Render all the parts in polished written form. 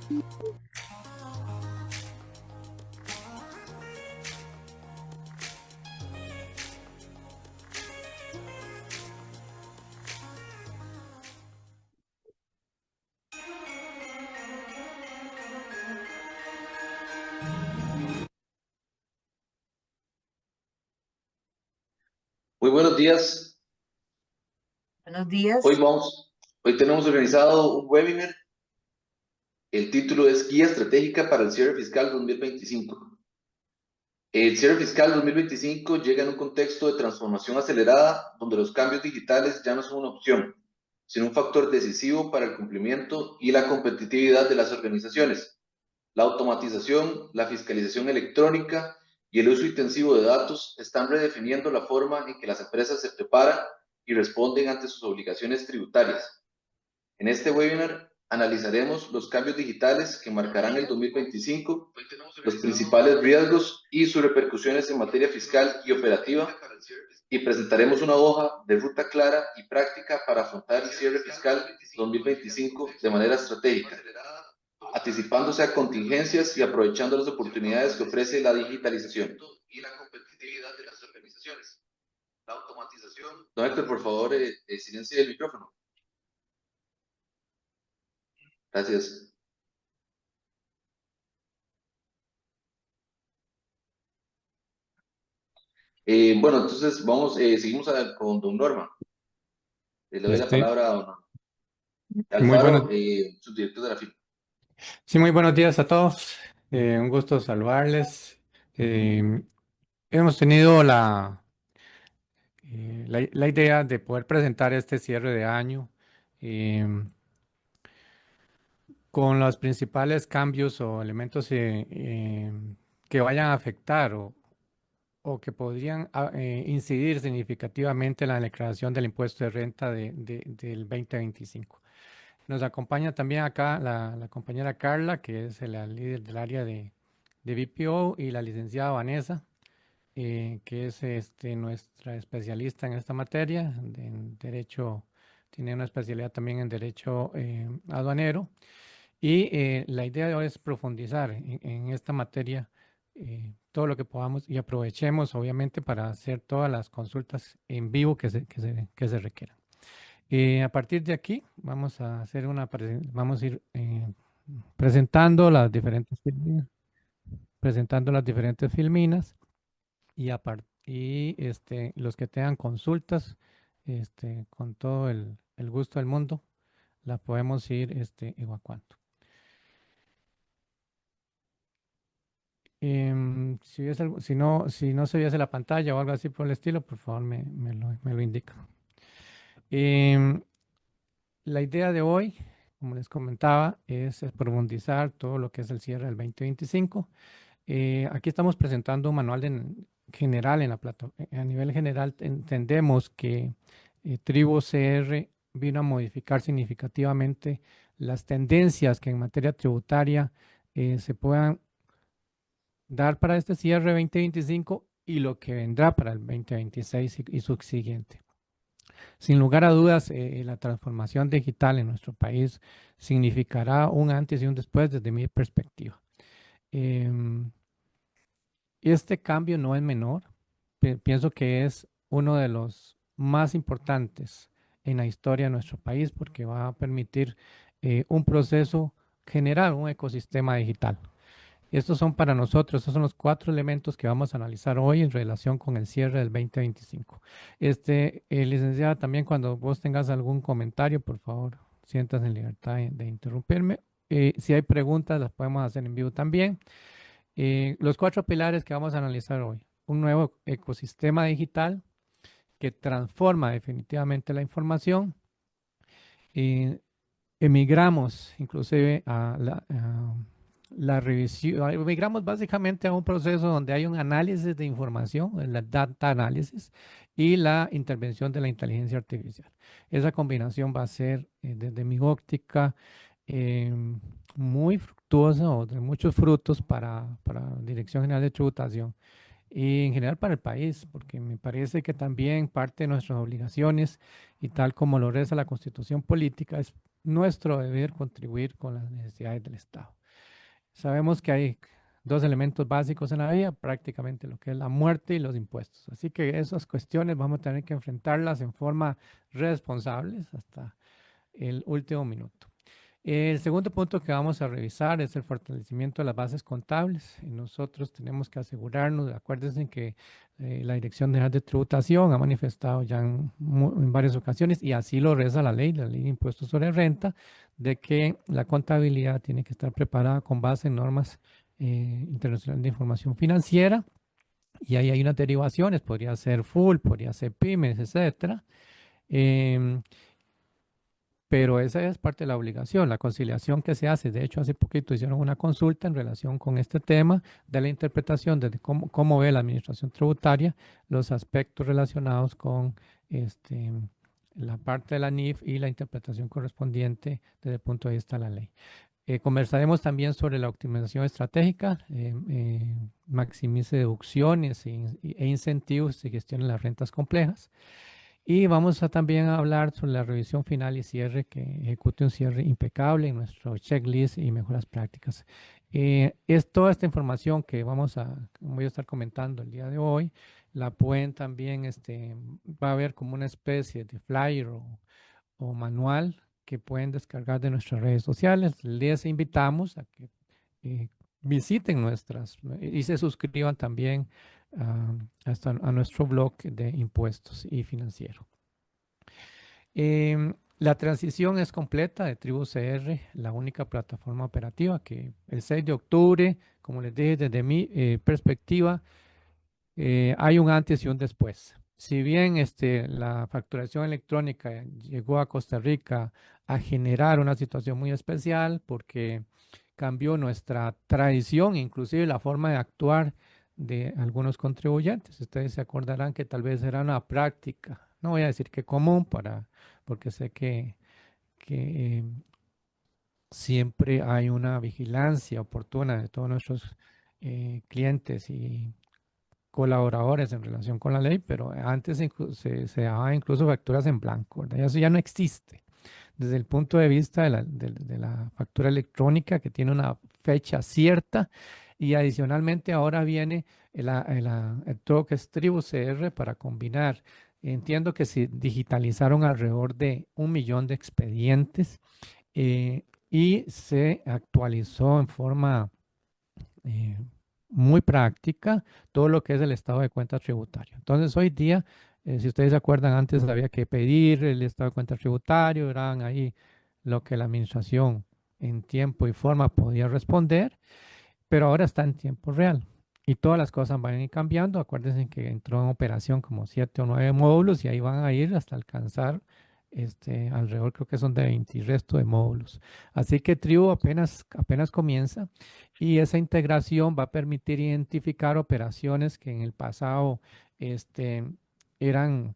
Muy buenos días. Buenos Hoy días. vamos, hoy tenemos organizado un webinar. El título es Guía Estratégica para el Cierre Fiscal 2025. El cierre fiscal 2025 llega en un contexto de transformación acelerada donde los cambios digitales ya no son una opción, sino un factor decisivo para el cumplimiento y la competitividad de las organizaciones. La automatización, la fiscalización electrónica y el uso intensivo de datos están redefiniendo la forma en que las empresas se preparan y responden ante sus obligaciones tributarias. En este webinar analizaremos los cambios digitales que marcarán el 2025, los principales riesgos y sus repercusiones en materia fiscal y operativa, y presentaremos una hoja de ruta clara y práctica para afrontar el cierre fiscal 2025 de manera estratégica, anticipándose a contingencias y aprovechando las oportunidades que ofrece la digitalización. Don Héctor, por favor, silencie el micrófono. Gracias. Bueno, entonces seguimos con don Norma. Le doy la Este, palabra a don muy Alfaro, bueno, subdirector de la firma. sí, muy buenos días a todos. Un gusto saludarles. Eh, Hemos tenido la idea de poder presentar este cierre de año eh, con los principales cambios o elementos que vayan a afectar o que podrían incidir significativamente en la declaración del impuesto de renta del 2025. Nos acompaña también acá la compañera Carla, que es la líder del área de BPO, y la licenciada Vanessa, que es nuestra especialista en esta materia, en derecho, tiene una especialidad también en derecho aduanero. Y la idea de hoy es profundizar en esta materia todo lo que podamos y aprovechemos, obviamente, para hacer todas las consultas en vivo que se requieran. A partir de aquí vamos a hacer vamos a ir presentando las diferentes filminas y, los que tengan consultas, con todo el gusto del mundo, la podemos ir evacuando. Si no se viese la pantalla o algo así por el estilo, por favor me lo indica. Em, La idea de hoy, como les comentaba, es profundizar todo lo que es el cierre del 2025. Aquí estamos presentando un manual general en la plataforma. A nivel general, entendemos que Tribu CR vino a modificar significativamente las tendencias que en materia tributaria se puedan dar para este cierre 2025 y lo que vendrá para el 2026 y subsiguiente. Sin lugar a dudas, la transformación digital en nuestro país significará un antes y un después desde mi perspectiva. Em, este cambio no es menor, pienso que es uno de los más importantes en la historia de nuestro país porque va a permitir un proceso general, un ecosistema digital. Estos son para nosotros, estos son los 4 elementos que vamos a analizar hoy en relación con el cierre del 2025. Licenciada, también cuando vos tengas algún comentario, por favor, sientas en libertad de interrumpirme. Si hay preguntas, las podemos hacer en vivo también. Los 4 pilares que vamos a analizar hoy. Un nuevo ecosistema digital que transforma definitivamente la información. Emigramos inclusive a la revisión, emigramos básicamente a un proceso donde hay un análisis de información, el data análisis y la intervención de la inteligencia artificial. Esa combinación va a ser, desde mi óptica, eh, muy fructuosa o de muchos frutos para la Dirección General de Tributación y en general para el país, porque me parece que también parte de nuestras obligaciones y tal como lo reza la Constitución política, es nuestro deber contribuir con las necesidades del Estado. Sabemos que hay dos elementos básicos en la vida, prácticamente lo que es la muerte y los impuestos. Así que esas cuestiones vamos a tener que enfrentarlas en forma responsables hasta el último minuto. El segundo punto que vamos a revisar es el fortalecimiento de las bases contables. Y nosotros tenemos que asegurarnos, acuérdense que la Dirección General de Tributación ha manifestado ya en varias ocasiones, y así lo reza la ley de impuestos sobre renta, de que la contabilidad tiene que estar preparada con base en normas internacionales de información financiera. Y ahí hay unas derivaciones, podría ser full, podría ser pymes, etcétera. Em, pero esa es parte de la obligación, la conciliación que se hace. De hecho, hace poquito hicieron una consulta en relación con este tema de la interpretación de cómo ve la administración tributaria los aspectos relacionados con la parte de la NIF y la interpretación correspondiente desde el punto de vista de la ley. Conversaremos también sobre la optimización estratégica, maximice deducciones e incentivos y gestione las rentas complejas. Y vamos a también hablar sobre la revisión final y cierre, que ejecute un cierre impecable en nuestro checklist y mejoras prácticas. Es toda esta información que voy a estar comentando el día de hoy, la pueden también, va a haber como una especie de flyer o manual que pueden descargar de nuestras redes sociales. Les invitamos a que eh, visiten nuestras y se suscriban también a nuestro blog de impuestos y financiero. La transición es completa de Tribu CR, la única plataforma operativa que el 6 de octubre, como les dije, desde mi perspectiva, hay un antes y un después. Si bien la facturación electrónica llegó a Costa Rica a generar una situación muy especial porque cambió nuestra tradición, inclusive la forma de actuar de algunos contribuyentes. Ustedes se acordarán que tal vez era una práctica, no voy a decir que común, porque sé que siempre hay una vigilancia oportuna de todos nuestros clientes y colaboradores en relación con la ley, pero antes se daban incluso facturas en blanco, ¿verdad? Eso ya no existe. Desde el punto de vista de la factura electrónica, que tiene una fecha cierta, y adicionalmente ahora viene todo que es Tribu CR para combinar. Entiendo que se digitalizaron alrededor de 1 millón de expedientes y se actualizó en forma eh, muy práctica todo lo que es el estado de cuenta tributario. Entonces, hoy día, si ustedes se acuerdan, antes había que pedir el estado de cuenta tributario, eran ahí lo que la administración en tiempo y forma podía responder, pero ahora está en tiempo real. Y todas las cosas van a ir cambiando. Acuérdense que entró en operación como 7 o 9 módulos y ahí van a ir hasta alcanzar alrededor, creo que son de 20 y resto de módulos. Así que Tribu apenas comienza, y esa integración va a permitir identificar operaciones que en el pasado eran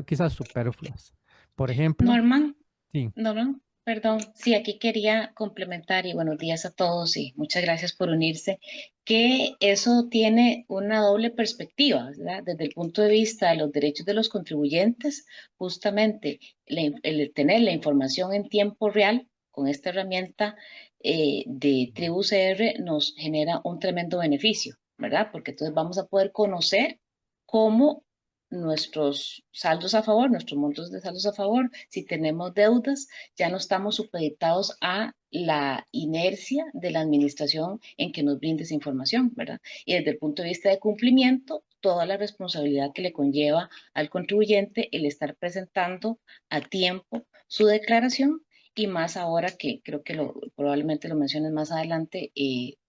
quizás superfluas. Por ejemplo, Norman, sí. Norman, perdón, sí, aquí quería complementar y buenos días a todos y muchas gracias por unirse, que eso tiene una doble perspectiva, ¿verdad? Desde el punto de vista de los derechos de los contribuyentes, justamente el tener la información en tiempo real con esta herramienta de Tribu CR nos genera un tremendo beneficio, ¿verdad? Porque entonces vamos a poder conocer cómo nuestros saldos a favor, nuestros montos de saldos a favor, si tenemos deudas, ya no estamos supeditados a la inercia de la administración en que nos brinde esa información, ¿verdad? Y desde el punto de vista de cumplimiento, toda la responsabilidad que le conlleva al contribuyente el estar presentando a tiempo su declaración, y más ahora que creo que probablemente lo menciones más adelante,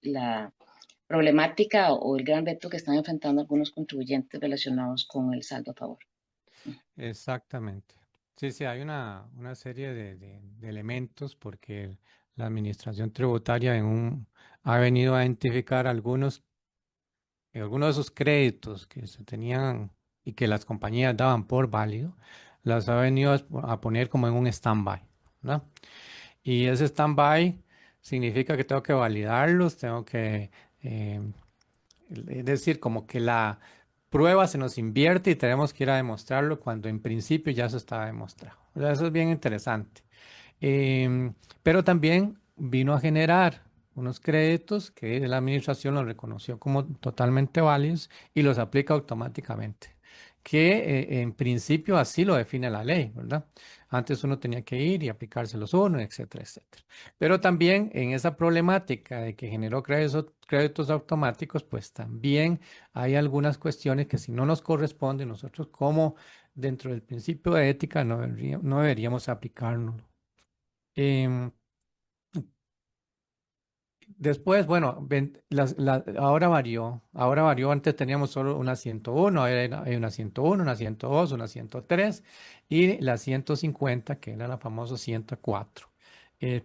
la problemática o el gran reto que están enfrentando algunos contribuyentes relacionados con el saldo a favor. Exactamente. Sí, sí, hay una serie de elementos porque la administración tributaria ha venido a identificar algunos de esos créditos que se tenían y que las compañías daban por válido, las ha venido a poner como en un stand-by, ¿no? Y ese stand-by significa que tengo que validarlos, tengo que Es decir, como que la prueba se nos invierte y tenemos que ir a demostrarlo cuando en principio ya eso estaba demostrado. O sea, eso es bien interesante. Pero también vino a generar unos créditos que la administración los reconoció como totalmente válidos y los aplica automáticamente, que en principio así lo define la ley, ¿verdad? Antes uno tenía que ir y aplicárselos uno, etcétera, etcétera. Pero también en esa problemática de que generó créditos automáticos, pues también hay algunas cuestiones que si no nos corresponden, nosotros como dentro del principio de ética no deberíamos aplicarnos. Em, Después, bueno, ahora varió, antes teníamos solo una 101, ahora hay una 101, una 102, una 103 y la 150, que era la famosa 104,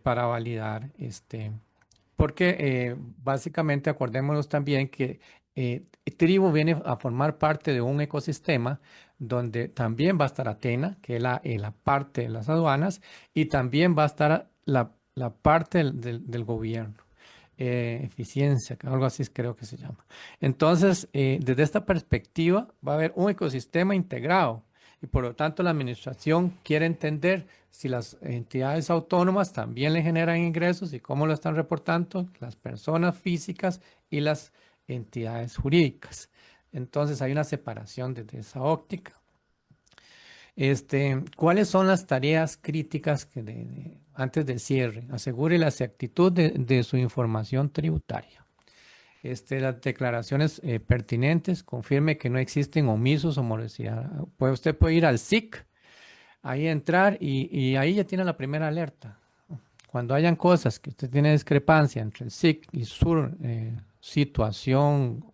para validar porque básicamente acordémonos también que Tribu viene a formar parte de un ecosistema donde también va a estar Atena, que es la parte de las aduanas, y también va a estar la parte del gobierno, eficiencia, algo así creo que se llama. Entonces, desde esta perspectiva va a haber un ecosistema integrado y por lo tanto la administración quiere entender si las entidades autónomas también le generan ingresos y cómo lo están reportando las personas físicas y las entidades jurídicas. Entonces hay una separación desde esa óptica. ¿Cuáles son las tareas críticas antes del cierre? Asegure la exactitud de su información tributaria. Las declaraciones pertinentes, confirme que no existen omisos o morosidad. Usted puede ir al SIC, ahí entrar y ahí ya tiene la primera alerta. Cuando hayan cosas que usted tiene discrepancia entre el SIC y su situación,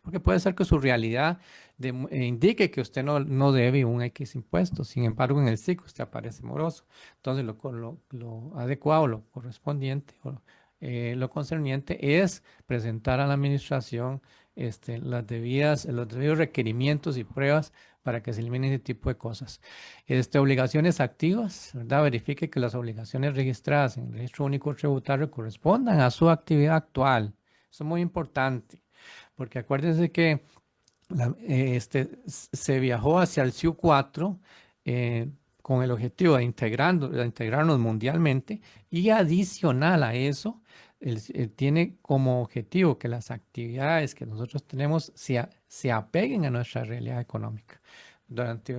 porque puede ser que su realidad indique que usted no debe un X impuesto, sin embargo en el SIC usted aparece moroso. Entonces lo adecuado, lo correspondiente, lo concerniente es presentar a la administración los debidos requerimientos y pruebas para que se elimine ese tipo de cosas. Obligaciones activas, ¿verdad? Verifique que las obligaciones registradas en el Registro Único Tributario correspondan a su actividad actual. Eso es muy importante, porque acuérdense que se viajó hacia el CIU 4 con el objetivo de integrarnos mundialmente y adicional a eso, tiene como objetivo que las actividades que nosotros tenemos se apeguen a nuestra realidad económica. Durante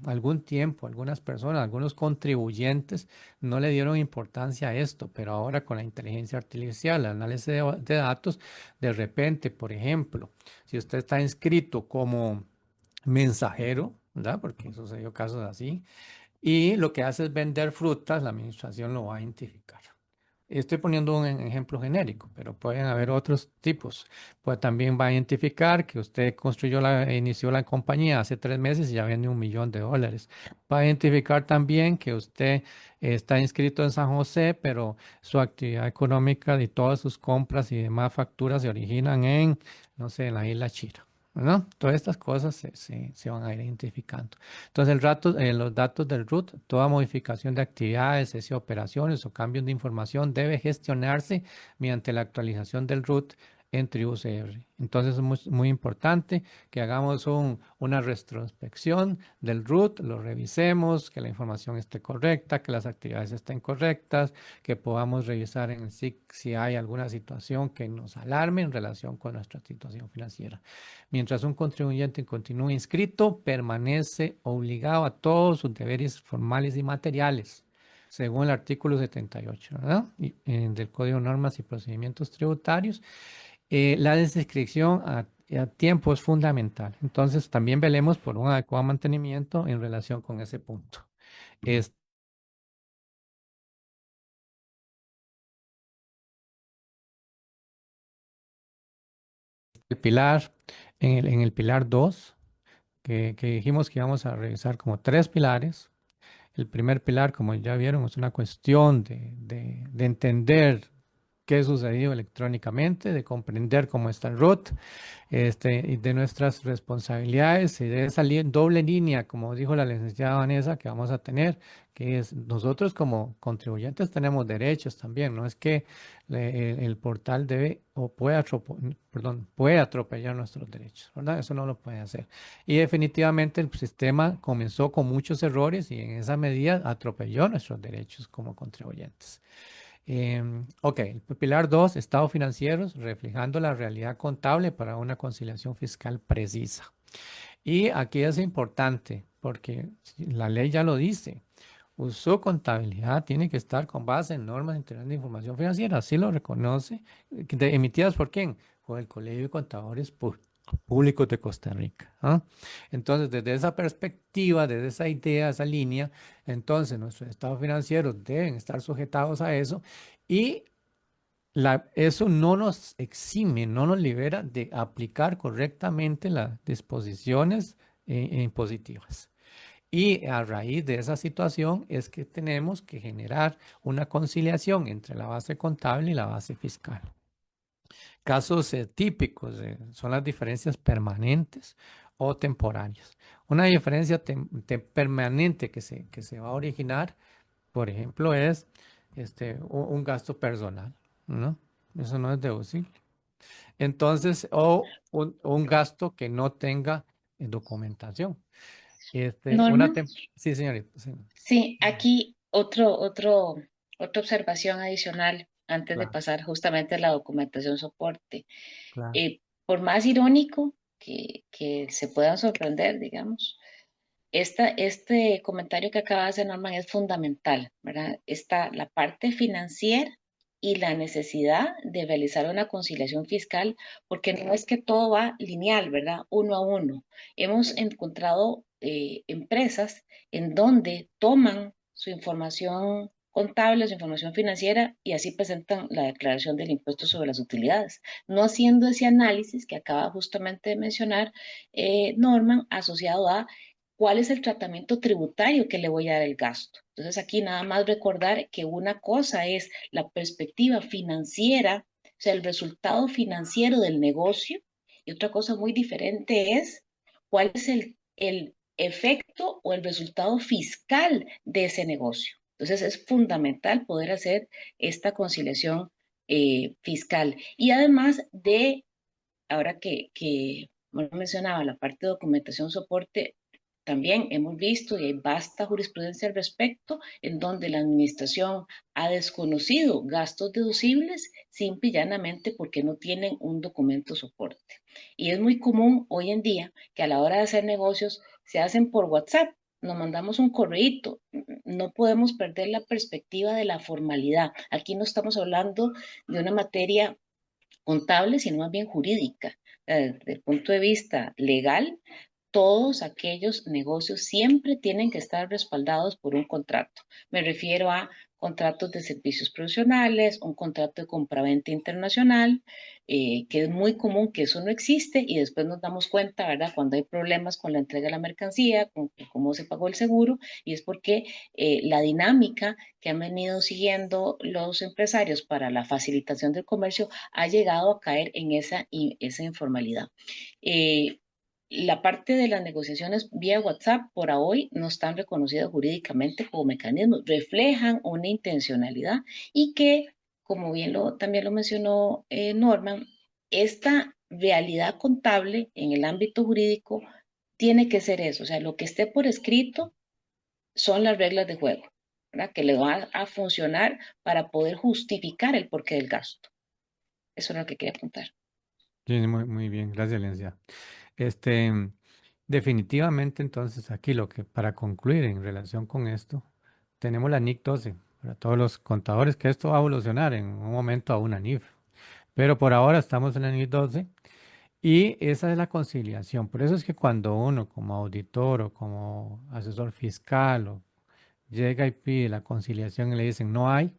algún tiempo, algunas personas, algunos contribuyentes no le dieron importancia a esto, pero ahora con la inteligencia artificial, el análisis de datos, de repente, por ejemplo, si usted está inscrito como mensajero, ¿verdad? Porque eso se dio casos así, y lo que hace es vender frutas, la administración lo va a identificar. Estoy poniendo un ejemplo genérico, pero pueden haber otros tipos. Pues también va a identificar que usted inició la compañía hace 3 meses y ya vende $1.000.000. Va a identificar también que usted está inscrito en San José, pero su actividad económica y todas sus compras y demás facturas se originan en, no sé, en la isla Chira, ¿no? Todas estas cosas se van a ir identificando. Entonces, los datos del RUT, toda modificación de actividades, operaciones o cambios de información debe gestionarse mediante la actualización del RUT en TribuCR. Entonces, es muy importante que hagamos una retrospección del RUT, lo revisemos, que la información esté correcta, que las actividades estén correctas, que podamos revisar en el SIC si hay alguna situación que nos alarme en relación con nuestra situación financiera. Mientras un contribuyente continúe inscrito, permanece obligado a todos sus deberes formales y materiales, según el artículo 78, ¿verdad? Del Código de Normas y Procedimientos Tributarios. La descripción a tiempo es fundamental. Entonces, también velemos por un adecuado mantenimiento en relación con ese punto. El pilar, en el pilar 2, que dijimos que íbamos a revisar como 3 pilares. El primer pilar, como ya vieron, es una cuestión de entender qué ha sucedido electrónicamente, de comprender cómo está el RUT, y de nuestras responsabilidades y de esa doble línea, como dijo la licenciada Vanessa, que vamos a tener, que es, nosotros como contribuyentes tenemos derechos también, no es que el portal debe o puede atropellar nuestros derechos, ¿verdad? Eso no lo puede hacer. Y definitivamente el sistema comenzó con muchos errores y en esa medida atropelló nuestros derechos como contribuyentes. Ok, el pilar 2, estados financieros, reflejando la realidad contable para una conciliación fiscal precisa. Y aquí es importante porque la ley ya lo dice. Su contabilidad tiene que estar con base en normas internacionales de información financiera, así lo reconoce, emitidas por quién, por el Colegio de Contadores Públicos de Costa Rica. ¿Ah? Entonces, desde esa perspectiva, desde esa idea, esa línea, entonces nuestros estados financieros deben estar sujetados a eso y eso no nos exime, no nos libera de aplicar correctamente las disposiciones impositivas. Y a raíz de esa situación es que tenemos que generar una conciliación entre la base contable y la base fiscal. Casos típicos son las diferencias permanentes o temporarias. Una diferencia permanente que se va a originar, por ejemplo, es un gasto personal, ¿no? Eso no es deducible. Entonces, o un gasto que no tenga documentación. Norma, Sí, señorita. Sí, sí, aquí otra observación adicional antes de claro, pasar justamente a la documentación soporte. claro. Por más irónico que se puedan sorprender, digamos, este comentario que acaba de hacer Norman es fundamental, ¿verdad? Está la parte financiera y la necesidad de realizar una conciliación fiscal, porque no es que todo va lineal, ¿verdad? Uno a uno. Hemos encontrado empresas en donde toman su información contable, su información financiera y así presentan la declaración del impuesto sobre las utilidades, no haciendo ese análisis que acaba justamente de mencionar Norman, asociado a cuál es el tratamiento tributario que le voy a dar el gasto. Entonces aquí nada más recordar que una cosa es la perspectiva financiera, o sea, el resultado financiero del negocio, y otra cosa muy diferente es cuál es el efecto o el resultado fiscal de ese negocio. Entonces es fundamental poder hacer esta conciliación fiscal. Y además de, ahora bueno, mencionaba la parte de documentación soporte, también hemos visto y hay vasta jurisprudencia al respecto, en donde la administración ha desconocido gastos deducibles simple y llanamente porque no tienen un documento soporte. Y es muy común hoy en día que a la hora de hacer negocios se hacen por WhatsApp. Nos mandamos un correíto, no podemos perder la perspectiva de la formalidad. Aquí no estamos hablando de una materia contable, sino más bien jurídica. Desde el punto de vista legal, todos aquellos negocios siempre tienen que estar respaldados por un contrato. Me refiero a contratos de servicios profesionales, un contrato de compraventa internacional, que es muy común que eso no existe y después nos damos cuenta, ¿verdad? Cuando hay problemas con la entrega de la mercancía, con cómo se pagó el seguro, y es porque la dinámica que han venido siguiendo los empresarios para la facilitación del comercio ha llegado a caer en esa informalidad. Eh, la parte de las negociaciones vía WhatsApp por hoy no están reconocidas jurídicamente como mecanismos, reflejan una intencionalidad y que, como bien también lo mencionó Norman, esta realidad contable en el ámbito jurídico tiene que ser eso, o sea, lo que esté por escrito son las reglas de juego, ¿verdad? Que le va a funcionar para poder justificar el porqué del gasto. Eso es lo que quería apuntar. Sí, muy bien, gracias, Lencia. Este, definitivamente, entonces, aquí para concluir en relación con esto, tenemos la NIC 12 para todos los contadores, que esto va a evolucionar en un momento a una NIF. Pero por ahora estamos en la NIC 12 y esa es la conciliación. Por eso es que cuando uno como auditor o como asesor fiscal llega y pide la conciliación y le dicen no hay,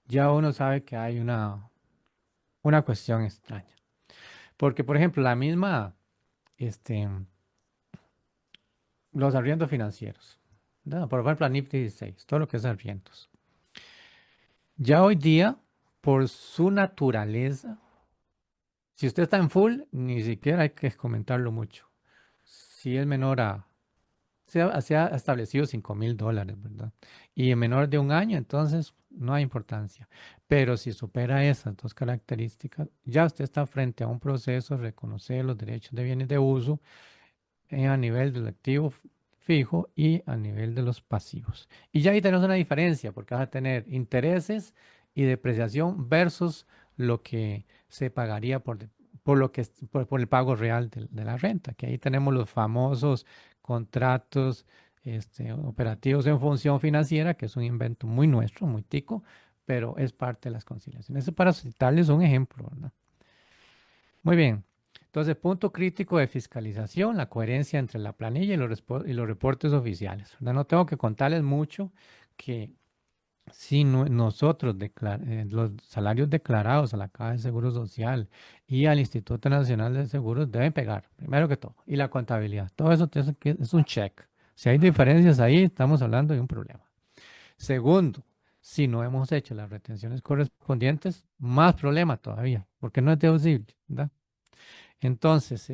ya uno sabe que hay una cuestión extraña. Porque, por ejemplo, este, los arriendos financieros, ¿no? Por ejemplo, la NIF 16, todo lo que es arriendos. Ya hoy día, por su naturaleza, si usted está en full, ni siquiera hay que comentarlo mucho. Si es menor a se ha establecido $5,000, ¿verdad? Y en menor de un año, entonces no hay importancia. Pero si supera esas dos características, ya usted está frente a un proceso de reconocer los derechos de bienes de uso a nivel del activo fijo y a nivel de los pasivos. Y ya ahí tenemos una diferencia, porque vas a tener intereses y depreciación versus lo que se pagaría por lo que, por el pago real de la renta, que ahí tenemos los famosos contratos operativos en función financiera, que es un invento muy nuestro, muy tico, pero es parte de las conciliaciones. Eso para citarles un ejemplo, ¿verdad? Muy bien. Entonces, punto crítico de fiscalización, la coherencia entre la planilla y los reportes oficiales, ¿verdad? No tengo que contarles mucho que si nosotros los salarios declarados a la Caja de Seguro Social y al Instituto Nacional de Seguros deben pegar, primero que todo, y la contabilidad. Todo eso es un check. Si hay diferencias ahí, estamos hablando de un problema. Segundo, si no hemos hecho las retenciones correspondientes, más problema todavía, porque no es deducible, ¿verdad? Entonces,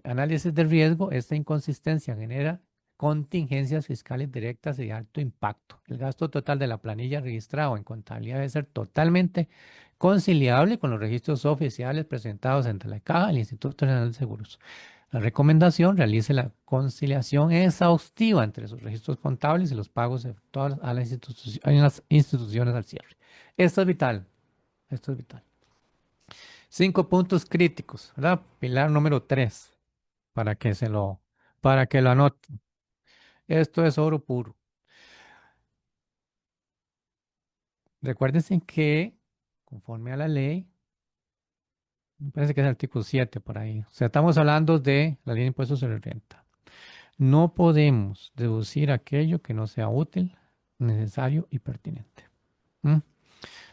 análisis de riesgo, esta inconsistencia genera contingencias fiscales directas y de alto impacto. El gasto total de la planilla registrado en contabilidad debe ser totalmente conciliable con los registros oficiales presentados ante la Caja y el Instituto Nacional de Seguros. La recomendación, realice la conciliación exhaustiva entre sus registros contables y los pagos efectuados a en las instituciones al cierre. Esto es vital, esto es vital. 5 puntos críticos, ¿verdad? Pilar número 3, para que para que lo anoten. Esto es oro puro. Recuérdense que, conforme a la ley, me parece que es el artículo 7 por ahí. O sea, estamos hablando de la ley de impuestos sobre renta. No podemos deducir aquello que no sea útil, necesario y pertinente. ¿Mm?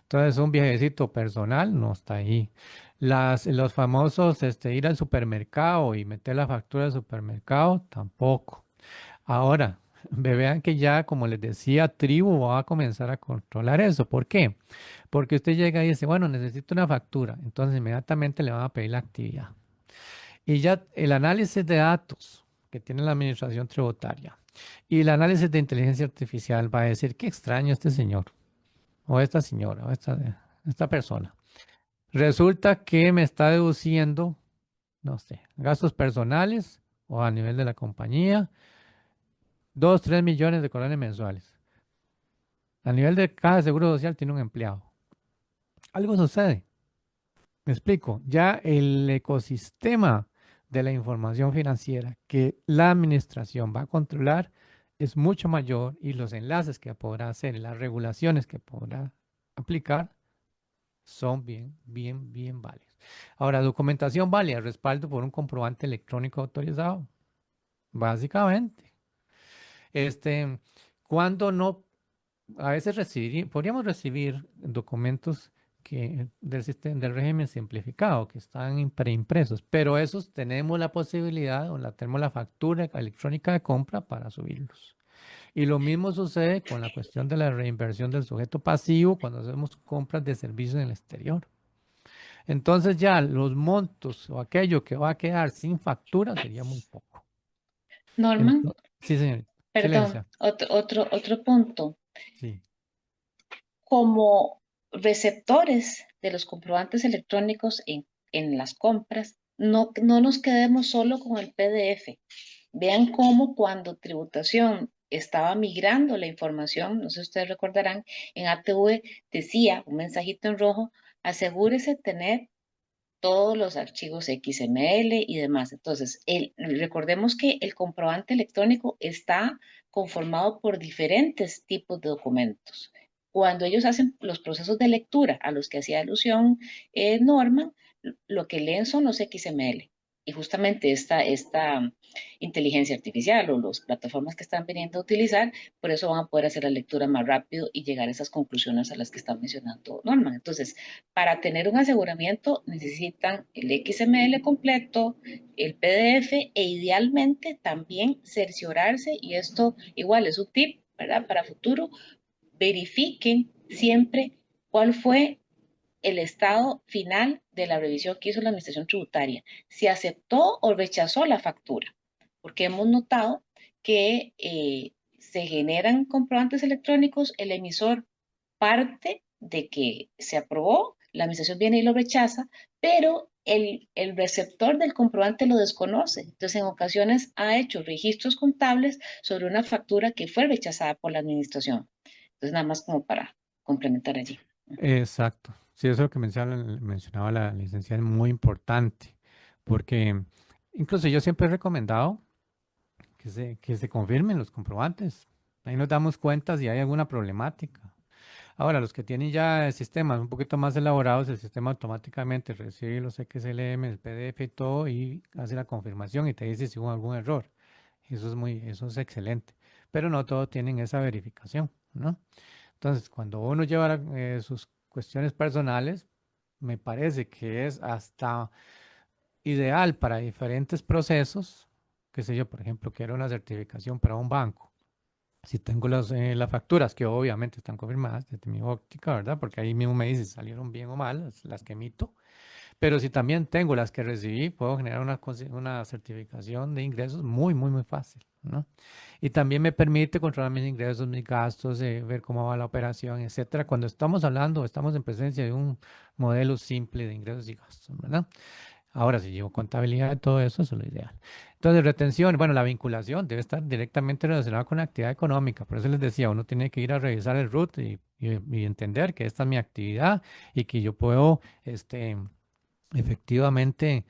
Entonces, un viajecito personal no está ahí. Los famosos ir al supermercado y meter la factura del supermercado, tampoco. Ahora, vean que ya, como les decía, Tribu va a comenzar a controlar eso. ¿Por qué? Porque usted llega y dice, bueno, necesito una factura. Entonces, inmediatamente le van a pedir la actividad. Y ya el análisis de datos que tiene la administración tributaria y el análisis de inteligencia artificial va a decir, qué extraño este señor o esta señora o esta persona. Resulta que me está deduciendo, no sé, gastos personales o a nivel de la compañía, 2, 3 millones de colones mensuales. A nivel de cada seguro social tiene un empleado. Algo sucede. Me explico. Ya el ecosistema de la información financiera que la administración va a controlar es mucho mayor y los enlaces que podrá hacer, las regulaciones que podrá aplicar son bien válidos. Ahora, documentación válida, respaldo por un comprobante electrónico autorizado. Básicamente. Cuando no, a veces podríamos recibir documentos del régimen simplificado que están preimpresos, pero esos tenemos la posibilidad o tenemos la factura electrónica de compra para subirlos. Y lo mismo sucede con la cuestión de la reinversión del sujeto pasivo cuando hacemos compras de servicios en el exterior. Entonces ya los montos o aquello que va a quedar sin factura sería muy poco. Norman, Sí, señorita. perdón, Silencio. otro punto. Sí. Como receptores de los comprobantes electrónicos en las compras, no nos quedemos solo con el PDF. Vean cómo cuando tributación estaba migrando la información, no sé si ustedes recordarán, en ATV decía un mensajito en rojo, asegúrese tener todos los archivos XML y demás. Entonces, recordemos que el comprobante electrónico está conformado por diferentes tipos de documentos. Cuando ellos hacen los procesos de lectura a los que hacía alusión Norman, lo que leen son los XML. Y justamente esta inteligencia artificial o las plataformas que están viniendo a utilizar, por eso van a poder hacer la lectura más rápido y llegar a esas conclusiones a las que está mencionando Norman. Entonces, para tener un aseguramiento necesitan el XML completo, el PDF e idealmente también cerciorarse, y esto igual es un tip, ¿verdad? Para futuro, verifiquen siempre cuál fue el estado final de la revisión que hizo la Administración Tributaria, si aceptó o rechazó la factura, porque hemos notado que se generan comprobantes electrónicos, el emisor parte de que se aprobó, la administración viene y lo rechaza, pero el receptor del comprobante lo desconoce. Entonces, en ocasiones ha hecho registros contables sobre una factura que fue rechazada por la administración. Entonces, nada más como para complementar allí. Exacto. Sí, eso que mencionaba la licenciada es muy importante, porque incluso yo siempre he recomendado que se confirmen los comprobantes. Ahí nos damos cuenta si hay alguna problemática. Ahora, los que tienen ya sistemas un poquito más elaborados, el sistema automáticamente recibe los XLM, el PDF y todo y hace la confirmación y te dice si hubo algún error. Eso es excelente. Pero no todos tienen esa verificación, ¿no? Entonces, cuando uno lleva sus cuestiones personales, me parece que es hasta ideal para diferentes procesos, qué sé yo, por ejemplo, quiero una certificación para un banco. Si tengo las facturas, que obviamente están confirmadas desde mi óptica, ¿verdad? Porque ahí mismo me dice si salieron bien o mal, las que emito. Pero si también tengo las que recibí, puedo generar una certificación de ingresos muy fácil, ¿no? Y también me permite controlar mis ingresos, mis gastos, ver cómo va la operación, etcétera. Cuando estamos hablando, estamos en presencia de un modelo simple de ingresos y gastos, ¿verdad? Ahora, si llevo contabilidad de todo eso, eso es lo ideal. Entonces, retención, bueno, la vinculación debe estar directamente relacionada con la actividad económica. Por eso les decía, uno tiene que ir a revisar el RUT y entender que esta es mi actividad y que yo puedo, efectivamente,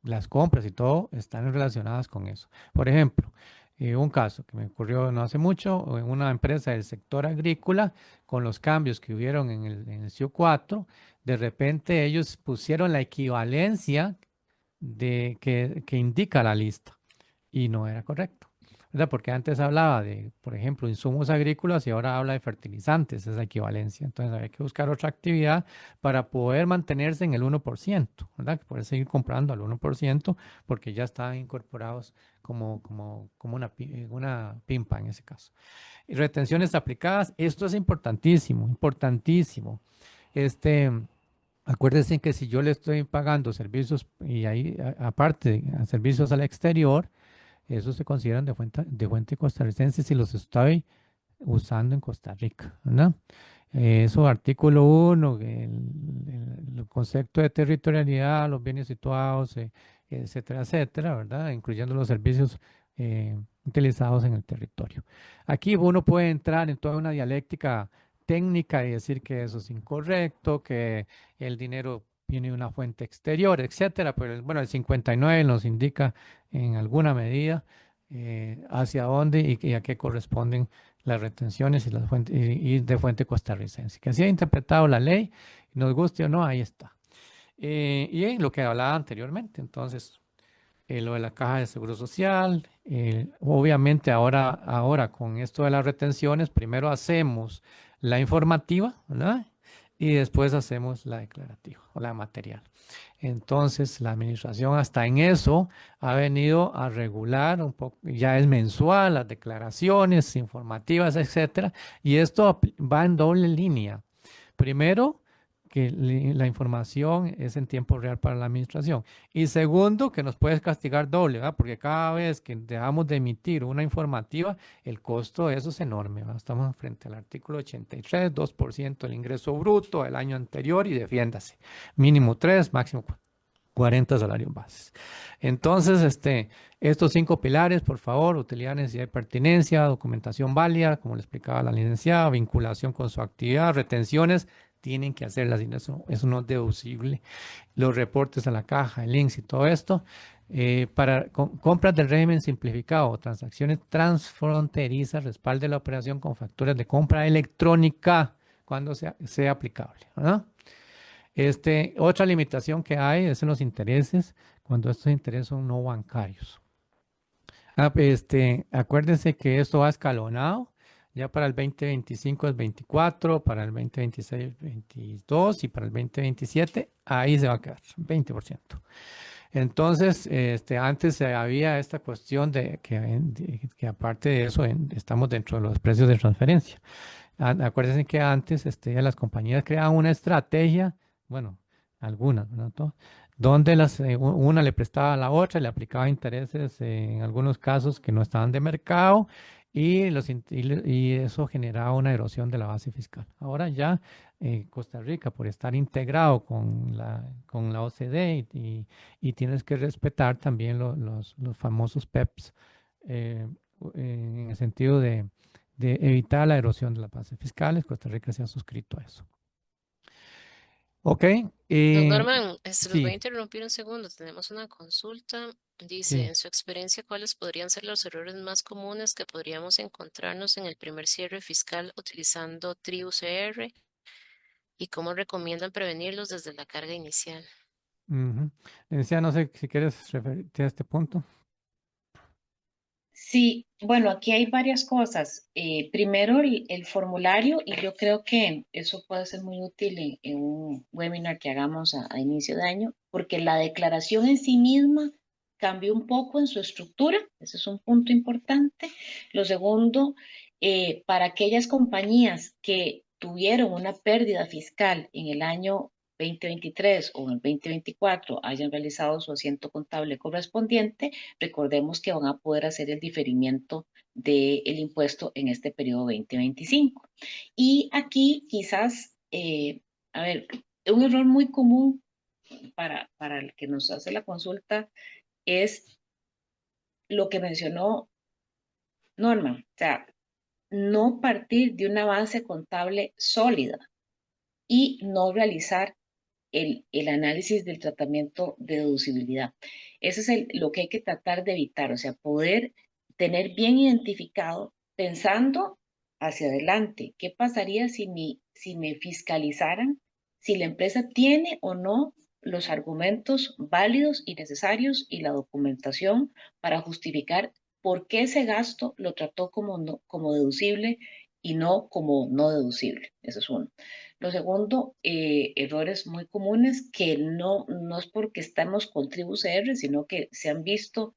las compras y todo están relacionadas con eso. Por ejemplo, un caso que me ocurrió no hace mucho en una empresa del sector agrícola, con los cambios que hubieron en el CO4, de repente ellos pusieron la equivalencia que indica la lista y no era correcto, ¿verdad? Porque antes hablaba de, por ejemplo, insumos agrícolas y ahora habla de fertilizantes, esa equivalencia. Entonces hay que buscar otra actividad para poder mantenerse en el 1%, ¿verdad? Poder seguir comprando al 1% porque ya están incorporados como una PIMPA en ese caso. Y retenciones aplicadas, esto es importantísimo, importantísimo. Acuérdense que si yo le estoy pagando servicios y ahí aparte servicios al exterior, esos se consideran de fuente costarricense si los estoy usando en Costa Rica, ¿verdad? Eso, artículo 1, el concepto de territorialidad, los bienes situados, etcétera, etcétera, ¿verdad? Incluyendo los servicios utilizados en el territorio. Aquí uno puede entrar en toda una dialéctica técnica y decir que eso es incorrecto, que el dinero viene de una fuente exterior, etcétera, pero bueno, el 59 nos indica en alguna medida hacia dónde y a qué corresponden las retenciones y de fuente costarricense. Que así ha interpretado la ley, nos guste o no, ahí está. Y en lo que hablaba anteriormente, entonces, lo de la caja de seguro social, obviamente ahora con esto de las retenciones, primero hacemos la informativa, ¿verdad? Y después hacemos la declarativa o la material. Entonces, la administración hasta en eso ha venido a regular un poco, ya es mensual, las declaraciones informativas, etcétera, y esto va en doble línea. Primero, que la información es en tiempo real para la administración. Y segundo, que nos puedes castigar doble, ¿verdad? Porque cada vez que dejamos de emitir una informativa, el costo de eso es enorme, ¿verdad? Estamos frente al artículo 83, 2% del ingreso bruto del año anterior y defiéndase. Mínimo 3, máximo 40 salarios bases. Entonces, estos 5 pilares, por favor: utilidad, necesidad y pertinencia, documentación válida, como le explicaba la licenciada, vinculación con su actividad, retenciones, tienen que hacerlas, eso no es deducible. Los reportes a la caja, el links y todo esto, para compras del régimen simplificado, transacciones transfronterizas, respalde la operación con facturas de compra electrónica cuando sea aplicable, ¿verdad? Otra limitación que hay es en los intereses, cuando estos intereses son no bancarios. Acuérdense que esto va escalonado. Ya para el 2025 es 24, para el 2026 22 y para el 2027 ahí se va a quedar 20%. Entonces, antes había esta cuestión de que aparte de eso estamos dentro de los precios de transferencia. Acuérdense que antes las compañías creaban una estrategia, bueno, algunas, ¿verdad? Donde una le prestaba a la otra, le aplicaba intereses en algunos casos que no estaban de mercado y eso generaba una erosión de la base fiscal. Ahora ya Costa Rica, por estar integrado con la OCDE y tienes que respetar también los famosos PEPs en el sentido de evitar la erosión de las bases fiscales. Costa Rica se ha suscrito a eso. Ok, Don Norman, los voy a sí, interrumpir un segundo. Tenemos una consulta. Dice, sí. en su experiencia, ¿cuáles podrían ser los errores más comunes que podríamos encontrarnos en el primer cierre fiscal utilizando TRI-UCR y cómo recomiendan prevenirlos desde la carga inicial? Ujú. Decía, no sé si quieres referirte a este punto. Sí, bueno, aquí hay varias cosas. Primero, el formulario, y yo creo que eso puede ser muy útil en un webinar que hagamos a inicio de año, porque la declaración en sí misma cambió un poco en su estructura, ese es un punto importante. Lo segundo, para aquellas compañías que tuvieron una pérdida fiscal en el año 2023 o en 2024 hayan realizado su asiento contable correspondiente, recordemos que van a poder hacer el diferimiento del impuesto en este periodo 2025. Y aquí quizás, a ver, un error muy común para el que nos hace la consulta es lo que mencionó Norma, o sea, no partir de una base contable sólida y no realizar el análisis del tratamiento de deducibilidad. Eso es lo que hay que tratar de evitar, o sea, poder tener bien identificado, pensando hacia adelante, ¿qué pasaría si me fiscalizaran, si la empresa tiene o no los argumentos válidos y necesarios y la documentación para justificar por qué ese gasto lo trató como, como deducible y no como no deducible? Eso es uno. Lo segundo, errores muy comunes que no es porque estamos con TribuCR, sino que se han visto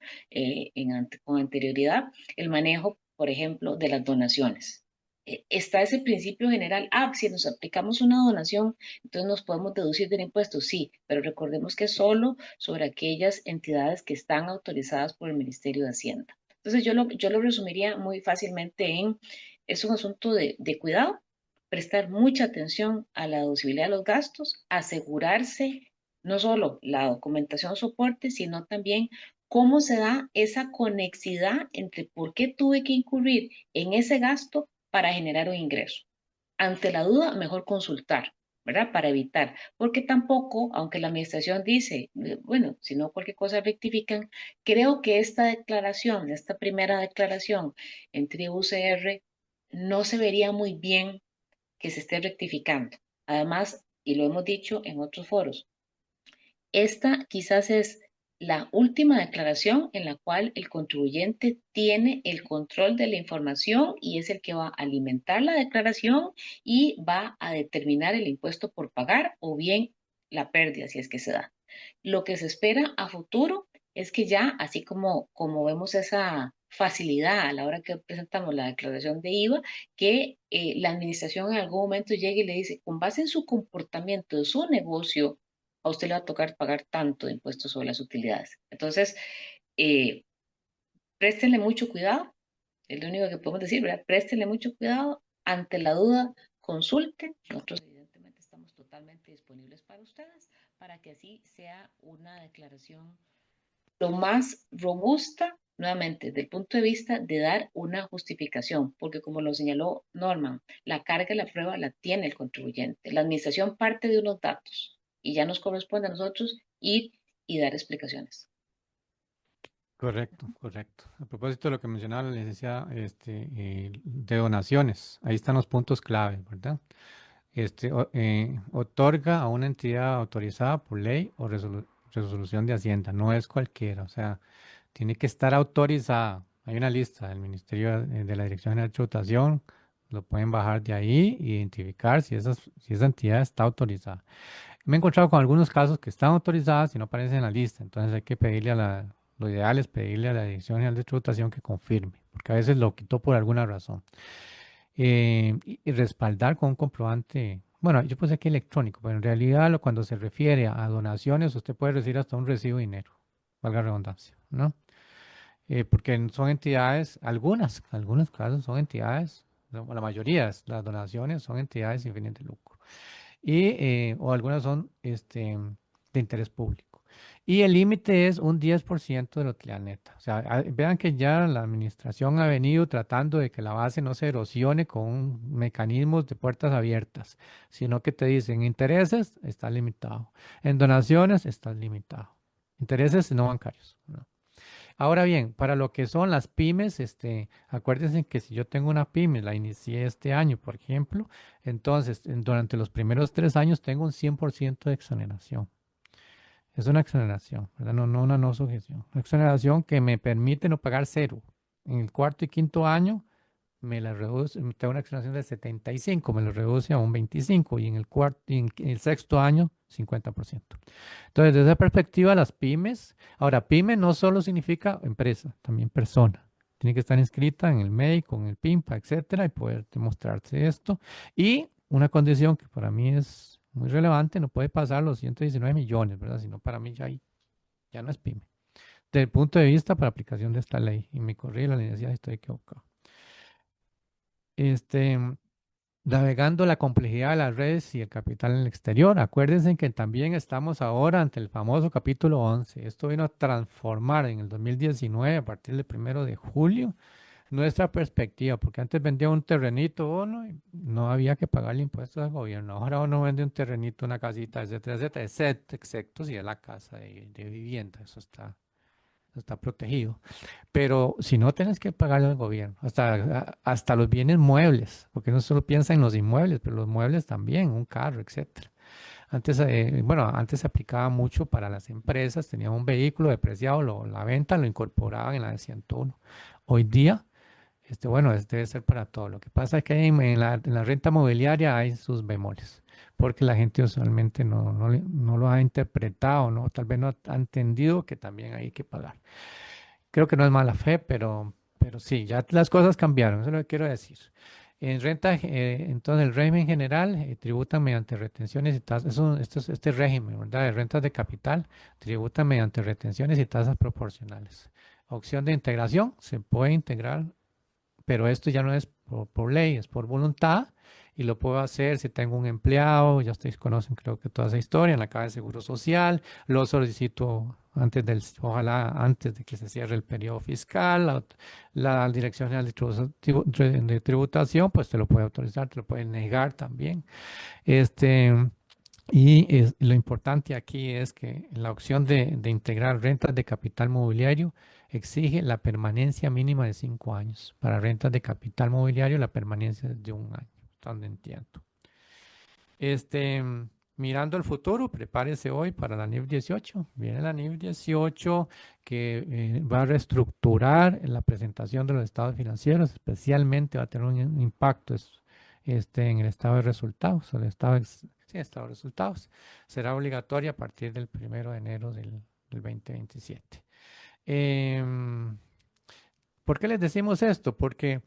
con anterioridad, el manejo, por ejemplo, de las donaciones. Está ese principio general, si nos aplicamos una donación, entonces nos podemos deducir del impuesto, sí, pero recordemos que es solo sobre aquellas entidades que están autorizadas por el Ministerio de Hacienda. Entonces yo lo resumiría muy fácilmente es un asunto de cuidado, prestar mucha atención a la deducibilidad de los gastos, asegurarse no solo la documentación soporte, sino también cómo se da esa conexidad entre por qué tuve que incurrir en ese gasto para generar un ingreso. Ante la duda, mejor consultar, ¿verdad? Para evitar, porque tampoco, aunque la administración dice, bueno, si no cualquier cosa rectifican, creo que esta declaración, esta primera declaración en Tribu CR, no se vería muy bien que se esté rectificando. Además, y lo hemos dicho en otros foros, esta quizás es la última declaración en la cual el contribuyente tiene el control de la información y es el que va a alimentar la declaración y va a determinar el impuesto por pagar o bien la pérdida si es que se da. Lo que se espera a futuro es que ya, así como vemos esa facilidad a la hora que presentamos la declaración de IVA, que la administración en algún momento llegue y le dice, con base en su comportamiento de su negocio, a usted le va a tocar pagar tanto de impuestos sobre las utilidades. Entonces, eh, préstenle mucho cuidado, es lo único que podemos decir, ¿verdad? Préstenle mucho cuidado, ante la duda, consulten. Nosotros evidentemente estamos totalmente disponibles para ustedes, para que así sea una declaración lo más robusta, nuevamente, desde el punto de vista de dar una justificación, porque como lo señaló Norman, la carga de la prueba la tiene el contribuyente. La administración parte de unos datos y ya nos corresponde a nosotros ir y dar explicaciones. Correcto, correcto. A propósito de lo que mencionaba la licenciada, de donaciones, ahí están los puntos clave, ¿verdad? Otorga a una entidad autorizada por ley o resolución de Hacienda, no es cualquiera, o sea, tiene que estar autorizada. Hay una lista del Ministerio de la Dirección General de Tributación, lo pueden bajar de ahí, identificar si esa entidad está autorizada. Me he encontrado con algunos casos que están autorizadas y no aparecen en la lista, entonces hay que pedirle lo ideal es pedirle a la Dirección General de Tributación que confirme, porque a veces lo quitó por alguna razón. Y respaldar con un comprobante, bueno, yo puse aquí electrónico, pero en realidad cuando se refiere a donaciones, usted puede recibir hasta un recibo de dinero, valga la redundancia, ¿no? Porque son entidades, algunos casos son entidades, la mayoría, las donaciones son entidades sin fines de lucro. O algunas son de interés público. Y el límite es un 10% de la utilidad neta. O sea, vean que ya la administración ha venido tratando de que la base no se erosione con mecanismos de puertas abiertas, sino que te dicen, intereses, está limitado. En donaciones, está limitado. Intereses no bancarios, ¿no? Ahora bien, para lo que son las pymes, acuérdense que si yo tengo una pyme, la inicié este año, por ejemplo, entonces durante los primeros 3 años tengo un 100% de exoneración. Es una exoneración, ¿verdad? No una no sujeción. Una exoneración que me permite no pagar cero. En el cuarto y quinto año me la reduce, tengo una exoneración del 75, me lo reduce a un 25 y en el cuarto y en el sexto año 50%. Entonces, desde esa perspectiva, las pymes, ahora pyme no solo significa empresa, también persona. Tiene que estar inscrita en el MEI, con el PIMPA, etcétera, y poder demostrarse esto. Y una condición que para mí es muy relevante, no puede pasar los 119 millones, ¿verdad? Sino para mí ya no es pyme. Desde el punto de vista para aplicación de esta ley, y me corrí la universidad, estoy equivocado. Este, Navegando la complejidad de las redes y el capital en el exterior. Acuérdense que también estamos ahora ante el famoso capítulo 11. Esto vino a transformar en el 2019, a partir del 1 de julio, nuestra perspectiva, porque antes vendía un terrenito uno y no había que pagarle impuestos al gobierno. Ahora uno vende un terrenito, una casita, etcétera, etcétera, excepto si es la casa de vivienda. Eso está protegido. Pero si no, tienes que pagarle al gobierno, hasta los bienes muebles, porque no solo piensa en los inmuebles, pero los muebles también, un carro, etcétera. Antes se aplicaba mucho para las empresas, tenían un vehículo depreciado, la venta lo incorporaban en la de 101. Hoy día, debe ser para todo. Lo que pasa es que en la renta mobiliaria hay sus bemoles, porque la gente usualmente no lo ha interpretado, ¿no? Tal vez no ha entendido que también hay que pagar. Creo que no es mala fe, pero sí, ya las cosas cambiaron, eso es lo que quiero decir. En renta, entonces el régimen general tributa mediante retenciones y tasas, este régimen, ¿verdad? De rentas de capital tributa mediante retenciones y tasas proporcionales. Opción de integración, se puede integrar, pero esto ya no es por ley, es por voluntad y lo puedo hacer si tengo un empleado, ya ustedes conocen creo que toda esa historia en la Caja de Seguro Social, lo solicito ojalá antes de que se cierre el periodo fiscal, la Dirección General de Tributación pues te lo puede autorizar, te lo puede negar también. Lo importante aquí es que la opción de integrar rentas de capital mobiliario exige la permanencia mínima de 5 años. Para rentas de capital mobiliario, la permanencia es de 1 año, hasta donde entiendo. Mirando el futuro, prepárese hoy para la NIF 18. Viene la NIF 18 que va a reestructurar la presentación de los estados financieros, especialmente va a tener un impacto en el estado de resultados, estado de resultados. Será obligatoria a partir del 1 de enero del 2027. ¿Por qué les decimos esto? Porque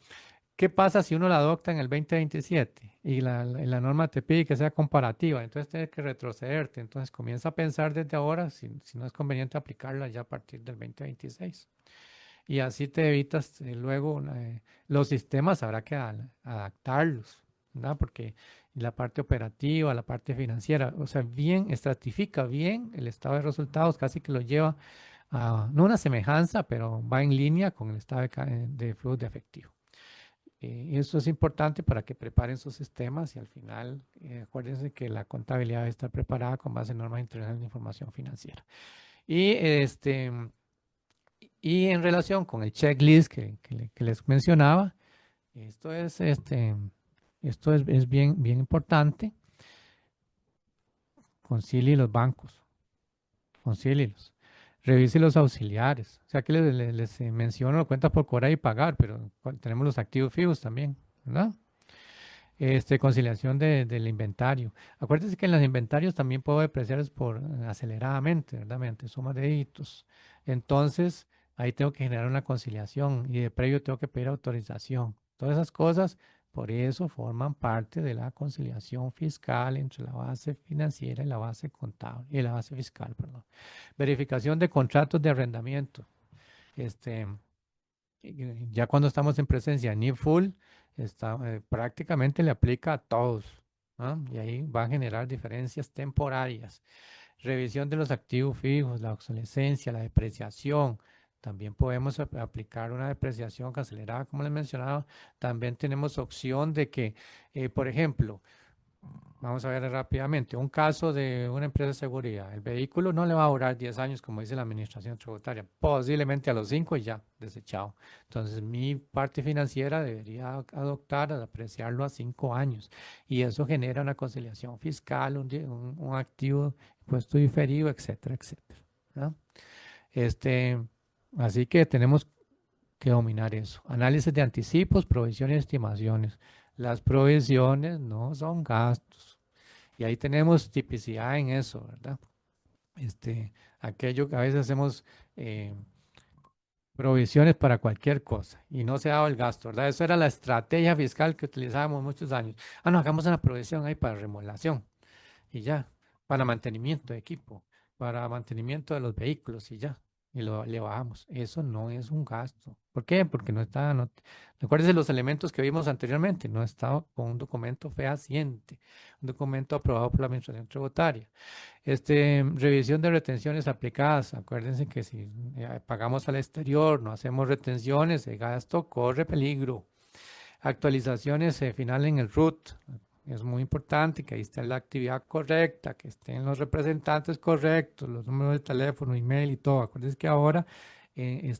¿qué pasa si uno la adopta en el 2027 y la norma te pide que sea comparativa? Entonces tienes que retrocederte. Entonces comienza a pensar desde ahora si no es conveniente aplicarla ya a partir del 2026. Y así te evitas luego los sistemas, habrá que adaptarlos, ¿verdad? Porque la parte operativa, la parte financiera, o sea, bien, estratifica bien el estado de resultados, casi que lo lleva a, no una semejanza, pero va en línea con el estado de flujo de efectivo. Eso es importante para que preparen sus sistemas y al final acuérdense que la contabilidad debe estar preparada con base en normas internacionales de información financiera. Y en relación con el checklist que les mencionaba, esto es, es bien importante. Concilie los bancos, concílielos. Revise los auxiliares. O sea que les menciono cuentas por cobrar y pagar, pero tenemos los activos fijos también, ¿verdad? Conciliación del inventario. Acuérdense que en los inventarios también puedo depreciarlos aceleradamente, ¿verdad? Mediante suma de hitos. Entonces, ahí tengo que generar una conciliación y de previo tengo que pedir autorización. Todas esas cosas por eso forman parte de la conciliación fiscal entre la base financiera y la base contable, y la base fiscal, perdón. Verificación de contratos de arrendamiento. Ya cuando estamos en presencia NIF full, prácticamente le aplica a todos, ¿no? Y ahí va a generar diferencias temporarias. Revisión de los activos fijos, la obsolescencia, la depreciación. También podemos aplicar una depreciación acelerada, como les mencionaba. También tenemos opción de que, por ejemplo, vamos a ver rápidamente, un caso de una empresa de seguridad. El vehículo no le va a durar 10 años, como dice la administración tributaria, posiblemente a los 5 y ya, desechado. Entonces, mi parte financiera debería adoptar a apreciarlo a 5 años. Y eso genera una conciliación fiscal, un activo, impuesto diferido, etcétera, etcétera, ¿no? Así que tenemos que dominar eso. Análisis de anticipos, provisiones y estimaciones. Las provisiones no son gastos. Y ahí tenemos tipicidad en eso, ¿verdad? Aquello que a veces hacemos provisiones para cualquier cosa y no se ha dado el gasto, ¿verdad? Eso era la estrategia fiscal que utilizábamos muchos años. Ah, no, hagamos una provisión ahí para remodelación y ya, para mantenimiento de equipo, para mantenimiento de los vehículos y ya, y le bajamos. Eso no es un gasto. ¿Por qué? Porque no está, recuérdense los elementos que vimos anteriormente, no estaba con un documento fehaciente, un documento aprobado por la Administración Tributaria. Revisión de retenciones aplicadas. Acuérdense que si pagamos al exterior, no hacemos retenciones, el gasto corre peligro. Actualizaciones final en el RUT. Es muy importante que ahí esté la actividad correcta, que estén los representantes correctos, los números de teléfono, email y todo. Acuérdense que ahora en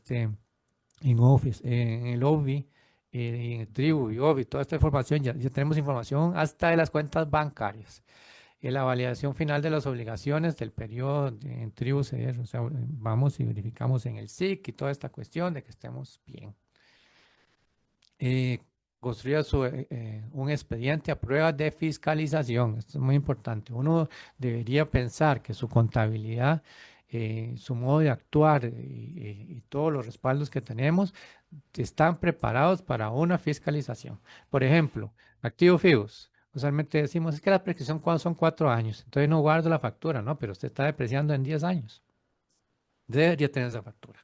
Office, en el OBI, en el Tribu y OBI, toda esta información, ya tenemos información hasta de las cuentas bancarias. La validación final de las obligaciones del periodo en Tribu CR, o sea, vamos y verificamos en el SIC y toda esta cuestión de que estemos bien. Construya un expediente a prueba de fiscalización. Esto es muy importante. Uno debería pensar que su contabilidad, su modo de actuar y todos los respaldos que tenemos están preparados para una fiscalización. Por ejemplo, activos fijos. Usualmente decimos, es que la prescripción son 4 años, entonces no guardo la factura, ¿no? Pero usted está depreciando en 10 años. Debería tener esa factura.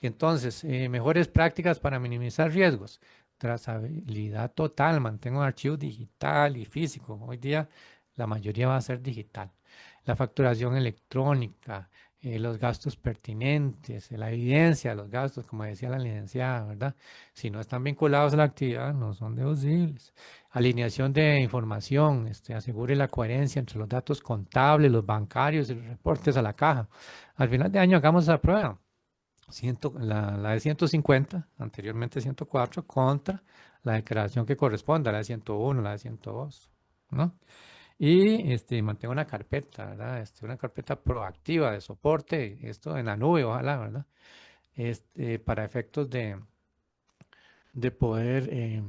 Entonces, mejores prácticas para minimizar riesgos. Trazabilidad total, mantengo archivo digital y físico. Hoy día la mayoría va a ser digital. La facturación electrónica, los gastos pertinentes, la evidencia de los gastos, como decía la licenciada, ¿verdad? Si no están vinculados a la actividad, no son deducibles. Alineación de información, asegure la coherencia entre los datos contables, los bancarios y los reportes a la caja. Al final de año hagamos esa prueba. La de 150, anteriormente 104, contra la declaración que corresponda, la de 101, la de 102, ¿no? Y mantengo una carpeta, ¿verdad? Una carpeta proactiva de soporte, esto en la nube, ojalá, ¿verdad? Para efectos de poder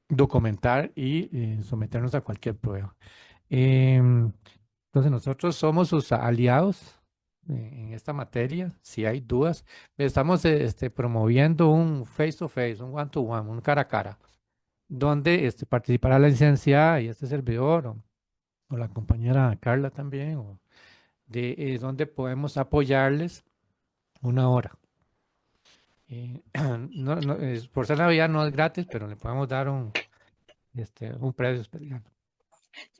documentar y someternos a cualquier prueba. Entonces nosotros somos sus aliados en esta materia. Si hay dudas, estamos promoviendo un face-to-face, un one-to-one, un cara a cara, donde participará la licenciada y este servidor o la compañera Carla también, donde podemos apoyarles 1 hora. Por ser Navidad no es gratis, pero le podemos dar un precio especial.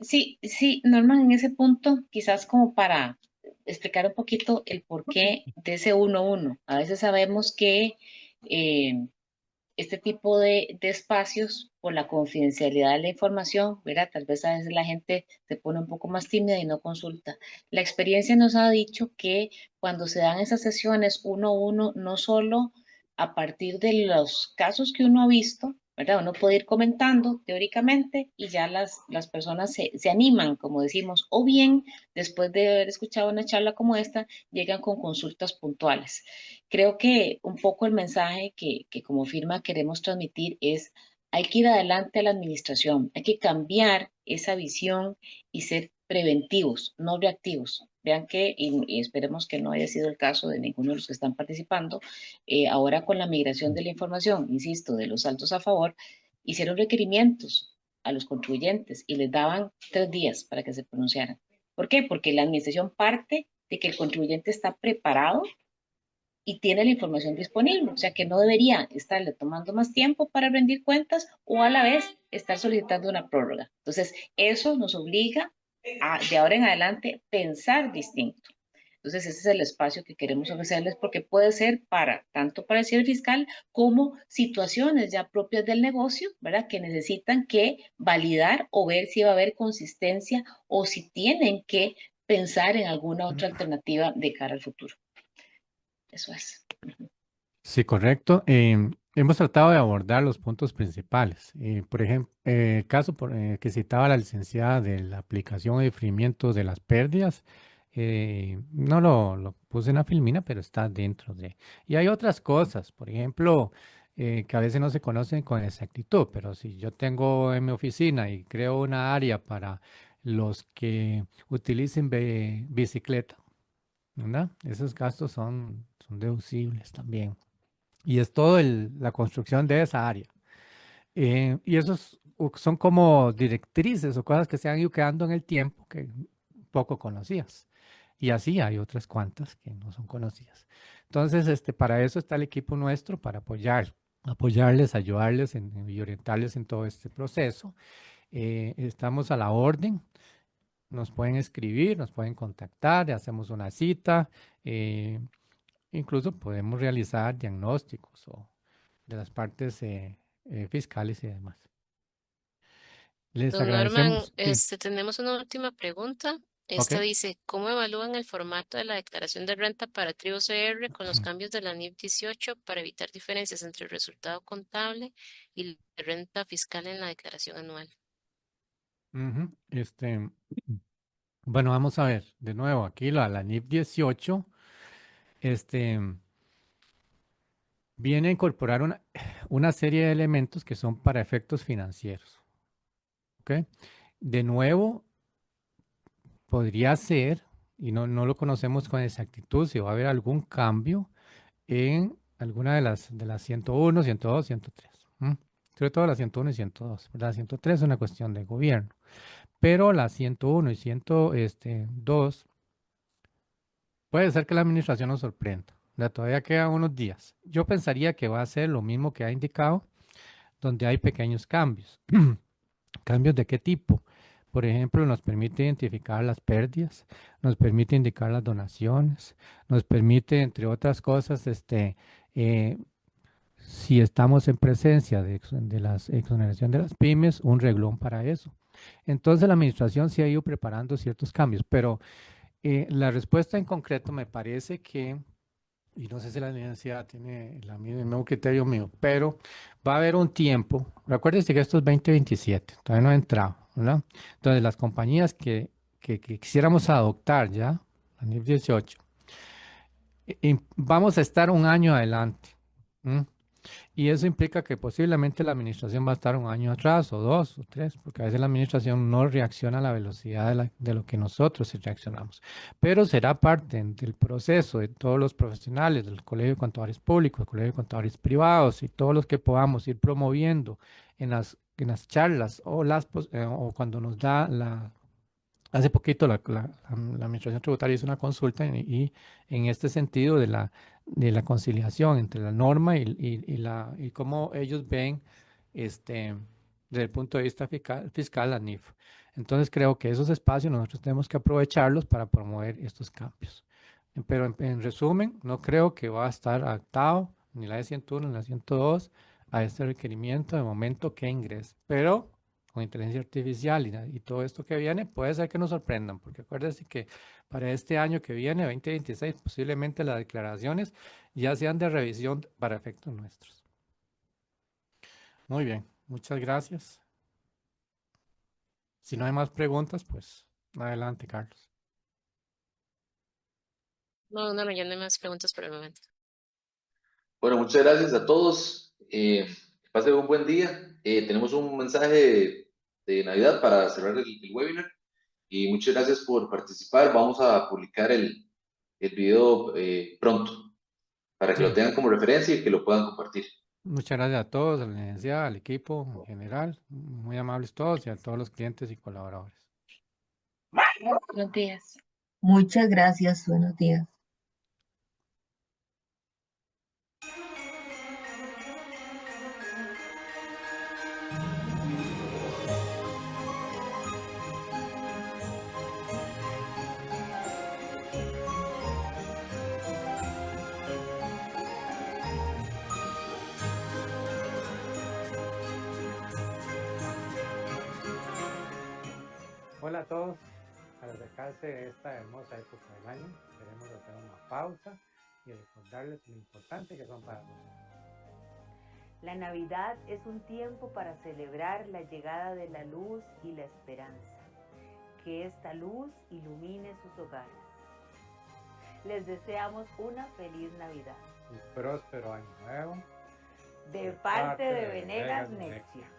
Sí, sí, Norman, en ese punto, quizás como para explicar un poquito el porqué de ese 1-1. A veces sabemos que este tipo de espacios, por la confidencialidad de la información, ¿verdad? Tal vez a veces la gente se pone un poco más tímida y no consulta. La experiencia nos ha dicho que cuando se dan esas sesiones 1-1, no solo a partir de los casos que uno ha visto, ¿verdad? Uno puede ir comentando teóricamente y ya las personas se animan, como decimos, o bien después de haber escuchado una charla como esta, llegan con consultas puntuales. Creo que un poco el mensaje que como firma queremos transmitir es: hay que ir adelante a la administración, hay que cambiar esa visión y ser preventivos, no reactivos. Vean que, y esperemos que no haya sido el caso de ninguno de los que están participando, ahora con la migración de la información, insisto, de los saltos a favor, hicieron requerimientos a los contribuyentes y les daban 3 días para que se pronunciaran. ¿Por qué? Porque la administración parte de que el contribuyente está preparado y tiene la información disponible, o sea que no debería estarle tomando más tiempo para rendir cuentas o a la vez estar solicitando una prórroga. Entonces, eso nos obliga a, de ahora en adelante, pensar distinto. Entonces, ese es el espacio que queremos ofrecerles porque puede ser para, tanto para el cierre fiscal como situaciones ya propias del negocio, ¿verdad? Que necesitan que validar o ver si va a haber consistencia o si tienen que pensar en alguna otra alternativa de cara al futuro. Eso es. Sí, correcto. Hemos tratado de abordar los puntos principales. Por ejemplo, el caso que citaba la licenciada de la aplicación o diferimiento de las pérdidas, no lo puse en la filmina, pero está dentro de. Y hay otras cosas, por ejemplo, que a veces no se conocen con exactitud, pero si yo tengo en mi oficina y creo una área para los que utilicen bicicleta, ¿verdad? Esos gastos son deducibles también. Y es todo la construcción de esa área. Y esos son como directrices o cosas que se han ido quedando en el tiempo que poco conocías. Y así hay otras cuantas que no son conocidas. Entonces, para eso está el equipo nuestro, para apoyarles, ayudarles y orientarles en todo este proceso. Estamos a la orden. Nos pueden escribir, nos pueden contactar, hacemos una cita. Incluso podemos realizar diagnósticos de las partes fiscales y demás. Les Don Norman, agradecemos. Sí, tenemos una última pregunta. ok. Esta dice, ¿cómo evalúan el formato de la declaración de renta para Tribu CR con los cambios de la NIF 18 para evitar diferencias entre el resultado contable y la renta fiscal en la declaración anual? Ujú. Bueno, vamos a ver. De nuevo, aquí la NIF 18 este, viene a incorporar una serie de elementos que son para efectos financieros. ¿Ok? De nuevo, podría ser, y no lo conocemos con exactitud, si va a haber algún cambio en alguna de las 101, 102, 103. Sobre todo la 101 y 102. La 103 es una cuestión de gobierno, pero la 101 y 102 puede ser que la administración nos sorprenda. Todavía quedan unos días. Yo pensaría que va a ser lo mismo que ha indicado, donde hay pequeños cambios. ¿Cambios de qué tipo? Por ejemplo, nos permite identificar las pérdidas, nos permite indicar las donaciones, nos permite, entre otras cosas, eh, si estamos en presencia de la exoneración de las pymes, un reglón para eso. Entonces la administración se ha ido preparando ciertos cambios, pero la respuesta en concreto me parece que, y no sé si la universidad tiene el mismo criterio mío, pero va a haber un tiempo, recuérdense que esto es 2027, todavía no ha entrado, ¿verdad? Entonces las compañías que quisiéramos adoptar ya, a NIF 18, vamos a estar un año adelante. ¿M? Y eso implica que posiblemente la administración va a estar un año atrás, o 2, o 3, porque a veces la administración no reacciona a la velocidad de lo que nosotros sí reaccionamos. Pero será parte del proceso de todos los profesionales, del Colegio de Contadores Públicos, del Colegio de Contadores Privados y todos los que podamos ir promoviendo en las charlas o cuando nos da Hace poquito la Administración Tributaria hizo una consulta y en este sentido de la conciliación entre la norma y cómo ellos ven desde el punto de vista fiscal la NIF. Entonces creo que esos espacios nosotros tenemos que aprovecharlos para promover estos cambios. Pero en resumen, no creo que va a estar adaptado ni la de 101 ni la 102 a este requerimiento de momento que ingrese. Pero con inteligencia artificial y todo esto que viene, puede ser que nos sorprendan, porque acuérdense que para este año que viene, 2026, posiblemente las declaraciones ya sean de revisión para efectos nuestros. Muy bien, muchas gracias. Si no hay más preguntas, pues adelante, Carlos. No, ya no hay más preguntas por el momento. Bueno, muchas gracias a todos. Que pasen un buen día. Tenemos un mensaje de Navidad para cerrar el webinar. Y muchas gracias por participar. Vamos a publicar el video pronto para que lo Sí, tengan como referencia y que lo puedan compartir. Muchas gracias a todos, a la universidad, al equipo en general, muy amables todos y a todos los clientes y colaboradores. Buenos días. Muchas gracias, buenos días. Hola a todos, al acercarse de esta hermosa época del año, queremos hacer una pausa y recordarles lo importante que son para nosotros. La Navidad es un tiempo para celebrar la llegada de la luz y la esperanza. Que esta luz ilumine sus hogares. Les deseamos una feliz Navidad. Un próspero año nuevo. De parte de Venegas Nexia.